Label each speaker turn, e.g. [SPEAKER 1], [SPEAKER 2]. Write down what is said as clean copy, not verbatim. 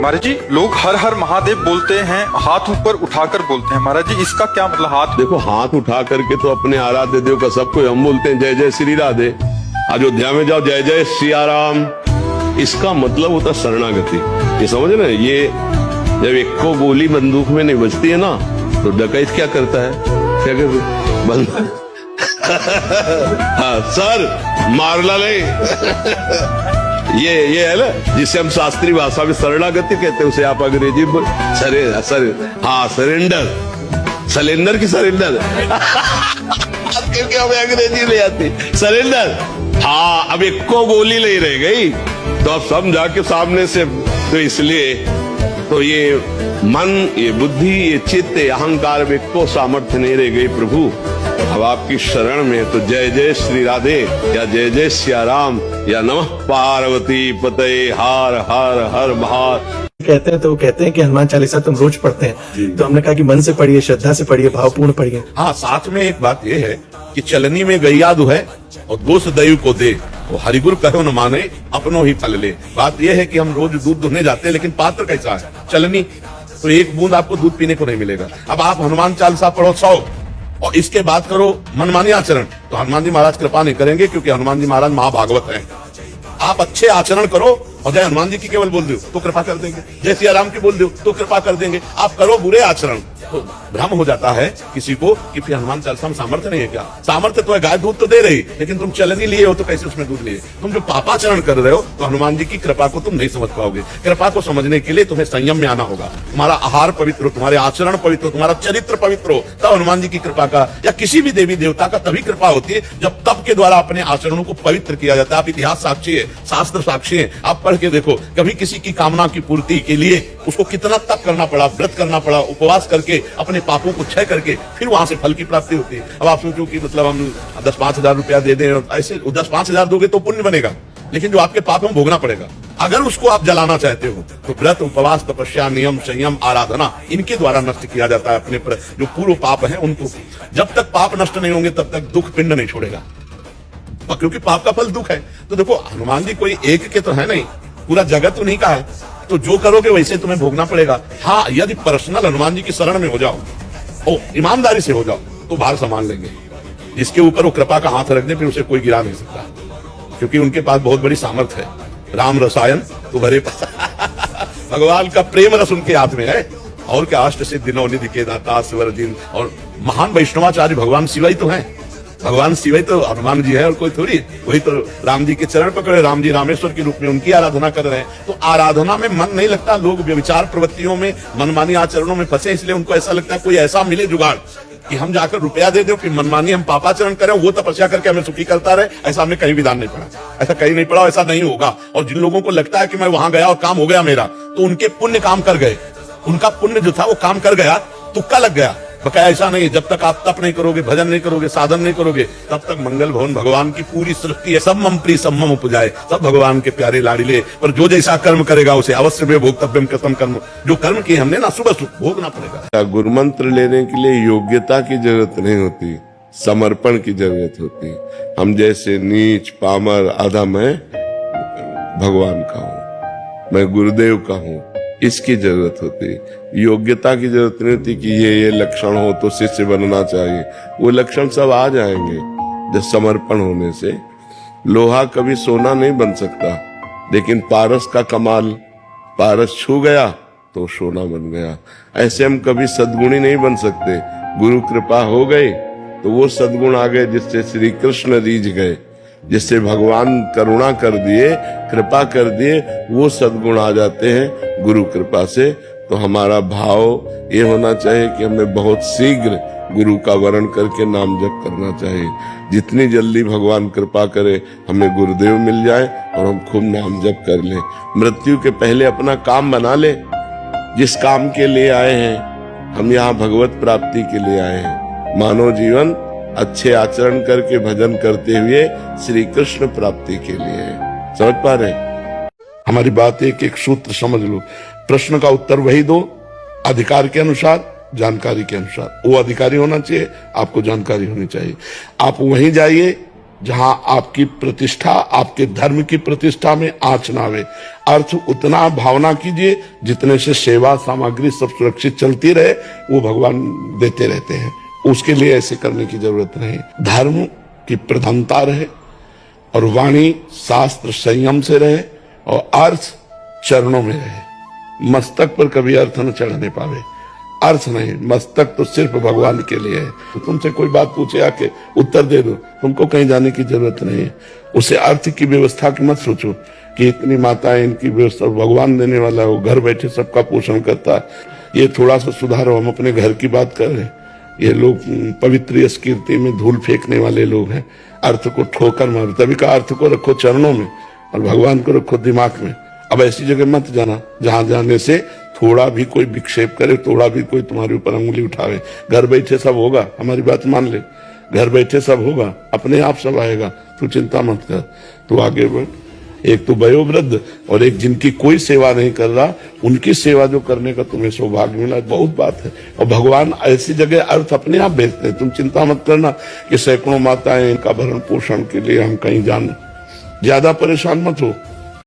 [SPEAKER 1] महाराज जी, लोग हर हर महादेव बोलते हैं, हाथ ऊपर उठाकर बोलते हैं। महाराज जी, इसका क्या मतलब? हाथ
[SPEAKER 2] देखो, हाथ उठा करके तो अपने आराध्य देव का सबको हम बोलते हैं जय जय श्री राधे। अयोध्या में जाओ जय जय सियाराम, इसका मतलब होता शरणागति। ये समझ ना, ये जब एक को गोली बंदूक में नहीं बजती है ना, तो डकैत क्या करता है? क्या करता हाँ, सर मारला ले ये है ना जिसे हम शास्त्रीय भाषा में शरणागति कहते हैं, उसे आप अंग्रेजी में सरेंडर की सरेंडर क्योंकि हमें अंग्रेजी ले आती सरेंडर। हाँ, अब एक को गोली नहीं रह गई तो अब समझा के सामने से, तो इसलिए तो ये मन, ये बुद्धि, ये चित्त, ये अहंकार में को सामर्थ्य नहीं रह गई प्रभु। अब आपकी शरण में तो जय जय श्री राधे या जय जय सियाराम या नमः पार्वती पतये हर हर हर महादेव
[SPEAKER 3] कहते हैं। तो वो कहते हैं कि हनुमान चालीसा तुम रोज पढ़ते हैं, तो हमने कहा कि मन से पढ़िए, श्रद्धा से पढ़िए, भावपूर्ण पढ़िए।
[SPEAKER 4] हाँ, साथ में एक बात ये है कि चलनी में गैया दुहै और दोष दैव को दे, वो हरिगुरु कहो न माने अपनों ही फल ले। बात यह है कि हम रोज दूध दुहने जाते हैं, लेकिन पात्र कैसा है? चलनी, तो एक बूंद आपको दूध पीने को नहीं मिलेगा। अब आप हनुमान चालीसा पढ़ो 100 और इसके बाद करो मनमानी आचरण, तो हनुमान जी महाराज कृपा नहीं करेंगे, क्योंकि हनुमान जी महाराज महाभागवत हैं। आप अच्छे आचरण करो और जय हनुमान जी की केवल बोल दो तो कृपा कर देंगे, जय सियाराम की बोल दो तो कृपा कर देंगे। आप करो बुरे आचरण तो भ्रम हो जाता है किसी को कि फिर हनुमान चालीसा में सामर्थ्य नहीं है। क्या सामर्थ्य तो है? गाय दूध तो दे रही, लेकिन तुम चलनी लिए हो तो कैसे उसमें दूध लिए? तुम जो पापाचरण कर रहे हो तो हनुमान जी की कृपा को तुम नहीं समझ पाओगे। कृपा को समझने के लिए तुम्हें संयम में आना होगा। तुम्हारा आहार पवित्र हो, तुम्हारे आचरण पवित्र हो, तुम्हारा चरित्र पवित्र हो, तब हनुमान जी की कृपा का या किसी भी देवी देवता का तभी कृपा होती है जब तप के द्वारा अपने आचरणों को पवित्र किया जाता है। आप इतिहास साक्षी है, शास्त्र साक्षी है, आप पढ़ के देखो कभी किसी की कामना की पूर्ति के लिए उसको कितना तप करना पड़ा, व्रत करना पड़ा, उपवास करके अपने पापों को क्षय करके फिर वहां से फल की प्राप्ति होती है। अब आप सोचो कि मतलब हम 10-5 हजार रुपया दे दें और ऐसे 10-5 हजार दोगे तो पुण्य बनेगा, लेकिन जो आपके पाप हम भोगना पड़ेगा। अगर उसको आप जलाना चाहते हो तो व्रत, उपवास, तपस्या, नियम, संयम, आराधना, इनके द्वारा नष्ट किया जाता है अपने पर जो पूर्व पाप है उनको। जब तक पाप नष्ट नहीं होंगे तब तक दुख पिंड नहीं छोड़ेगा, क्योंकि पाप का फल दुख है। तो देखो, हनुमान जी कोई एक के तो है नहीं, पूरा जगत उन्हीं का है, तो जो करोगे वैसे तुम्हें भोगना पड़ेगा। हाँ, यदि पर्सनल हनुमान जी की शरण में हो जाओ, ओ ईमानदारी से हो जाओ, तो भार संभाल लेंगे। जिसके ऊपर वो कृपा का हाथ रख दे फिर उसे कोई गिरा नहीं सकता, क्योंकि उनके पास बहुत बड़ी सामर्थ्य है। राम रसायन तो भरे भगवान का प्रेम रस उनके हाथ में है। और क्या, अष्ट सिद्धि नवनिधि के दाता स्वर जिन, और महान वैष्णवाचार्य भगवान शिव ही तो है। भगवान शिव ही तो हनुमान जी है और कोई थोड़ी। वही तो राम जी के चरण पकड़े, राम जी रामेश्वर के रूप में उनकी आराधना कर रहे हैं। तो आराधना में मन नहीं लगता, लोग व्यभिचार प्रवृत्तियों में, मनमानी आचरणों में फंसे, इसलिए उनको ऐसा लगता है कोई ऐसा मिले जुगाड़ कि हम जाकर रुपया दे दो, फिर मनमानी हम पापाचरण करें, वो तपस्या करके हमें सुखी करता रहे। ऐसा हमने कहीं विधान नहीं पढ़ा, ऐसा कहीं नहीं पढ़ा, ऐसा नहीं होगा। और जिन लोगों को लगता है कि मैं वहां गया और काम हो गया मेरा, तो उनके पुण्य काम कर गए, उनका पुण्य जो था वो काम कर गया, तुक्का लग गया। बकाया ऐसा नहीं है, जब तक आप तप नहीं करोगे, भजन नहीं करोगे, साधन नहीं करोगे, तब तक मंगल भवन भगवान की पूरी सृष्टि है। सब मम प्रिय सब मम उपजाए, सब भगवान के प्यारे लाड़िले। पर जो जैसा कर्म करेगा उसे अवश्य में भोक्तव्यम कृतम कर्म। जो कर्म किए हमने ना, सुबह सुबह भोगना पड़ेगा।
[SPEAKER 2] गुरु मंत्र लेने के लिए योग्यता की जरूरत नहीं होती, समर्पण की जरूरत होती। हम जैसे नीच, पामर, अधम है, भगवान का हूँ, मैं गुरुदेव का हूँ, इसकी जरूरत होती। योग्यता की जरूरत नहीं होती कि ये लक्षण हो तो शिष्य बनना चाहिए। वो लक्षण सब आ जाएंगे जब समर्पण होने से। लोहा कभी सोना नहीं बन सकता, लेकिन पारस का कमाल, पारस छू गया तो सोना बन गया। ऐसे हम कभी सद्गुणी नहीं बन सकते। गुरु कृपा हो गई तो वो सद्गुण आ गए जिससे श्री कृष्ण रीझ गए, जिससे भगवान करुणा कर दिए, कृपा कर दिए, वो सद्गुण आ जाते हैं गुरु कृपा से। तो हमारा भाव ये होना चाहिए कि हमें बहुत शीघ्र गुरु का वरण करके नाम जप करना चाहिए। जितनी जल्दी भगवान कृपा करे हमें गुरुदेव मिल जाए और हम खूब नाम जप कर लें। मृत्यु के पहले अपना काम बना ले, जिस काम के लिए आए हैं। हम यहाँ भगवत प्राप्ति के लिए आए हैं। मानव जीवन अच्छे आचरण करके भजन करते हुए श्री कृष्ण प्राप्ति के लिए है। समझ पा रहे?
[SPEAKER 4] हमारी बात एक सूत्र समझ लो, प्रश्न का उत्तर वही दो, अधिकार के अनुसार, जानकारी के अनुसार। वो अधिकारी होना चाहिए, आपको जानकारी होनी चाहिए। आप वहीं जाइए
[SPEAKER 2] जहां आपकी प्रतिष्ठा, आपके धर्म की प्रतिष्ठा में आंच ना आवे। अर्थ उतना भावना कीजिए जितने से सेवा सामग्री सब सुरक्षित चलती रहे, वो भगवान देते रहते हैं। उसके लिए ऐसे करने की जरूरत नहीं। धर्म की प्रधानता रहे और वाणी शास्त्र संयम से रहे और अर्थ चरणों में रहे। मस्तक पर कभी अर्थ न चढ़ने पावे। अर्थ नहीं, मस्तक तो सिर्फ भगवान के लिए है। तो तुमसे कोई बात पूछे आके उत्तर दे दो, तुमको कहीं जाने की जरूरत नहीं है। उसे अर्थ की व्यवस्था की मत सोचो कि इतनी माताएं, इनकी व्यवस्था भगवान देने वाला हो, घर बैठे सबका पोषण करता है। ये थोड़ा सा सुधारो। हम अपने घर की बात कर रहे हैं, ये लोग पवित्र कीर्ति में धूल फेंकने वाले लोग हैं। अर्थ को ठोकर मारो। तभी का अर्थ को रखो चरणों में और भगवान को रखो दिमाग में। अब ऐसी जगह मत जाना जहां जाने से थोड़ा भी कोई विक्षेप करे, थोड़ा भी कोई तुम्हारे ऊपर अंगुली उठावे। घर बैठे सब होगा, हमारी बात मान ले। घर बैठे सब होगा, अपने आप सब आएगा, तू चिंता मत कर, तू आगे बढ़। एक तो वयोवृद्ध और एक जिनकी कोई सेवा नहीं कर रहा, उनकी सेवा जो करने का तुम्हें सौभाग्य मिला, बहुत बात है। और भगवान ऐसी जगह अर्थ अपने आप भेजते हैं। तुम चिंता मत करना कि सैकड़ों माताएं इनका भरण पोषण के लिए हम कहीं जाने। ज्यादा परेशान मत हो।